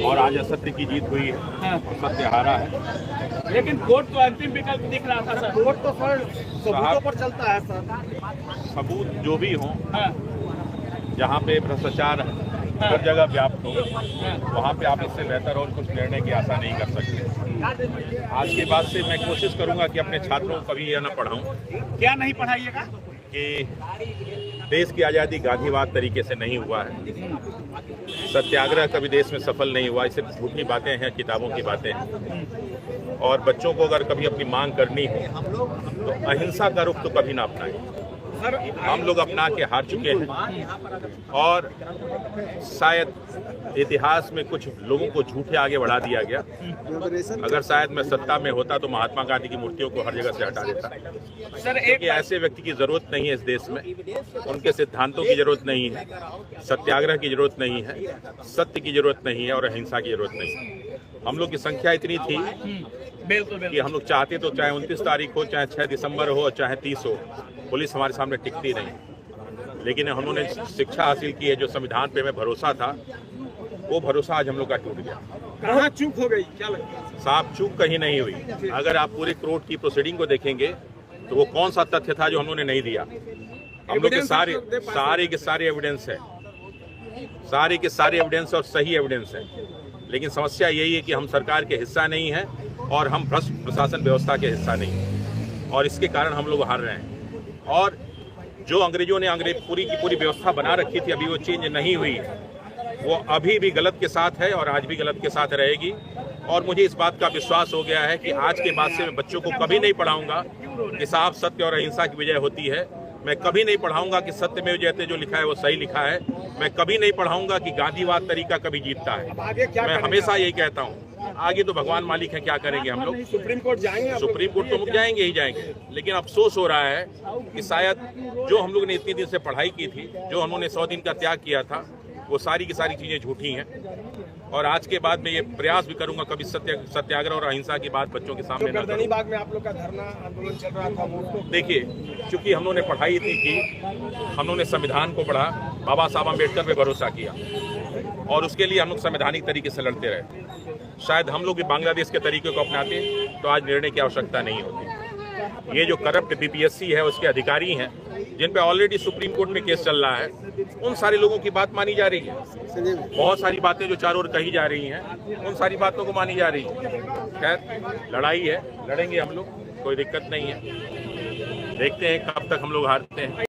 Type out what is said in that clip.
और आज असत्य की जीत हुई है। हाँ। सत्य हारा है। लेकिन कोर्ट तो अंतिम विकल्प दिख रहा था सर। कोर्ट तो सर सबूतों पर चलता है सर। सबूत जो भी हों, हाँ, जहाँ पे भ्रष्टाचार हर जगह व्याप्त हो, वहाँ पे आप इससे बेहतर और कुछ निर्णय की आशा नहीं कर सकते। आज के बाद से मैं कोशिश करूंगा कि अपने छात्रों को कभी यह न पढ़ाऊं क्या नहीं पढ़ाइएगा? कि देश की आज़ादी गांधीवाद तरीके से नहीं हुआ है। सत्याग्रह कभी देश में सफल नहीं हुआ। ये सिर्फ झूठी बातें हैं, किताबों की बातें हैं। और बच्चों को अगर कभी अपनी मांग करनी हो तो अहिंसा का रुख तो कभी ना अपनाएं। हम लोग अपना के हार चुके हैं और शायद इतिहास में कुछ लोगों को झूठे आगे बढ़ा दिया गया। अगर शायद मैं सत्ता में होता तो महात्मा गांधी की मूर्तियों को हर जगह से हटा देता। सर क्योंकि ऐसे व्यक्ति की जरूरत नहीं है इस देश में। उनके सिद्धांतों की जरूरत नहीं है, सत्याग्रह की जरूरत नहीं है, सत्य की जरूरत नहीं है और अहिंसा की जरूरत नहीं है। हम लोग की संख्या इतनी थी कि हम लोग चाहते तो चाहे 29 तारीख हो, चाहे 6 दिसंबर हो, चाहे 30 हो, पुलिस हमारे सामने टिकती नहीं। लेकिन हमने शिक्षा हासिल की है, जो संविधान पे हमें भरोसा था, वो भरोसा आज हम लोग का टूट गया। कहाँ चूक हो गई, क्या लगता है? साफ चूक कहीं नहीं हुई। अगर आप पूरे कोर्ट की प्रोसीडिंग को देखेंगे तो वो कौन सा तथ्य था जो हम लोगों ने नहीं दिया। हम लोग के सारे एविडेंस है, सारे के सारे एविडेंस और सही एविडेंस है। लेकिन समस्या यही है कि हम सरकार के हिस्सा नहीं है और हम भ्रष्ट प्रशासन व्यवस्था के हिस्सा नहीं है, और इसके कारण हम लोग हार रहे हैं। और जो अंग्रेजों ने पूरी की पूरी व्यवस्था बना रखी थी, अभी वो चेंज नहीं हुई, वो अभी भी गलत के साथ है और आज भी गलत के साथ रहेगी। और मुझे इस बात का विश्वास हो गया है कि आज के बाद से मैं बच्चों को कभी नहीं पढ़ाऊंगा कि साहब सत्य और अहिंसा की विजय होती है। मैं कभी नहीं पढ़ाऊंगा कि सत्य में जयते जो लिखा है वो सही लिखा है। मैं कभी नहीं पढ़ाऊंगा कि गांधीवाद तरीका कभी जीतता है। मैं हमेशा यही कहता हूँ, आगे तो भगवान मालिक है, क्या करेंगे हम लोग। सुप्रीम कोर्ट जाएंगे? सुप्रीम कोर्ट तो हम जाएंगे ही जाएंगे। लेकिन अफसोस हो रहा है कि शायद जो हम लोग ने इतने दिन से पढ़ाई की थी, जो हमने 100 दिन का त्याग किया था, वो सारी की सारी चीजें झूठी हैं। और आज के बाद मैं ये प्रयास भी करूंगा कभी सत्याग्रह और अहिंसा की बात बच्चों के सामने न करूं। बाग में आप लोग का धरना आंदोलन चल रहा था, वो देखिए, चूंकि हम लोगों ने पढ़ाई इतनी की, हम लोगों ने संविधान को पढ़ा, बाबा साहब अम्बेडकर पे भरोसा किया और उसके लिए हम लोग संवैधानिक तरीके से लड़ते रहे। शायद हम लोग भी बांग्लादेश के तरीके को अपनाते तो आज निर्णय की आवश्यकता नहीं होती। ये जो करप्ट बीपीएससी है, उसके अधिकारी हैं जिन पे ऑलरेडी सुप्रीम कोर्ट में केस चल रहा है, उन सारे लोगों की बात मानी जा रही है। बहुत सारी बातें जो चारों ओर कही जा रही हैं, उन सारी बातों को मानी जा रही है। खैर, लड़ाई है, लड़ेंगे हम लोग, कोई दिक्कत नहीं है। देखते हैं कब तक हम लोग हारते हैं।